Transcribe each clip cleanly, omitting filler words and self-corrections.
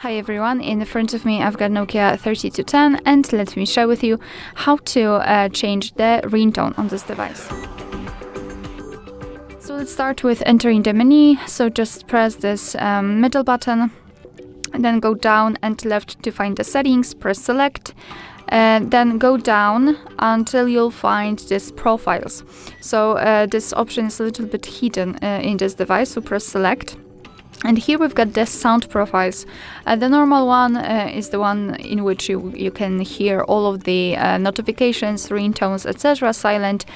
Hi everyone, in front of me I've got Nokia 3210 and let me share with you how to change the ringtone on this device. So let's start with entering the menu. So just press this middle button and then go down and left to find the settings, press select. Then go down until you'll find this profiles. So this option is a little bit hidden in this device, so press select. And here we've got the sound profiles. The normal one is the one in which you can hear all of the notifications, ringtones, etc. Silent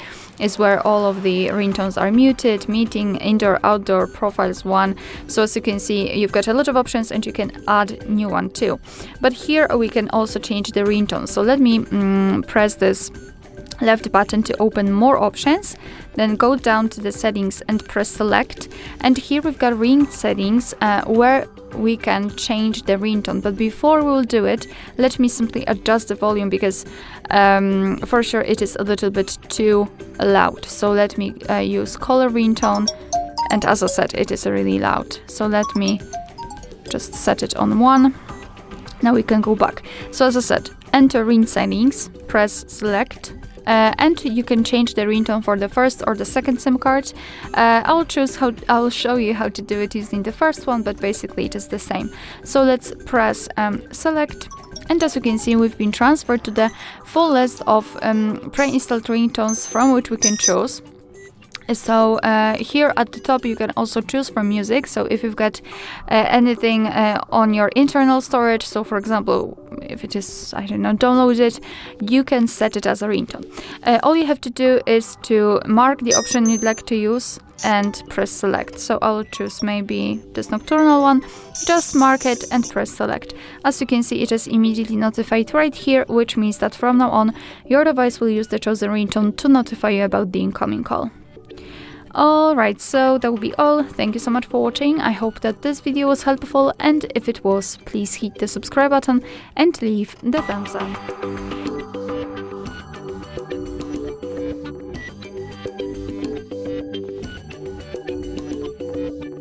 is where all of the ringtones are muted. Meeting, indoor, outdoor, profiles 1. So as you can see, you've got a lot of options and you can add new one too. But here we can also change the ringtone. So let me press this left button to open more options, then go down to the settings and press select, and here we've got ring settings where we can change the ringtone. But before we will do it, let me simply adjust the volume because for sure it is a little bit too loud. So let me use color ringtone, and as I said, it is really loud, so let me just set it on 1. Now we can go back. So as I said, enter ring settings, press select, and you can change the ringtone for the first or the second SIM card. I'll show you how to do it using the first one, but basically it is the same. So let's press select, and as you can see, we've been transferred to the full list of pre-installed ringtones from which we can choose. So here at the top you can also choose from music. So if you've got anything on your internal storage, so for example if it is, I don't know, downloaded, you can set it as a ringtone. All you have to do is to mark the option you'd like to use and press select. So I'll choose maybe this nocturnal one, just mark it and press select. As you can see, it is immediately notified right here, which means that from now on your device will use the chosen ringtone to notify you about the incoming call. Alright, so that will be all. Thank you so much for watching. I hope that this video was helpful, and if it was, please hit the subscribe button and leave the thumbs up.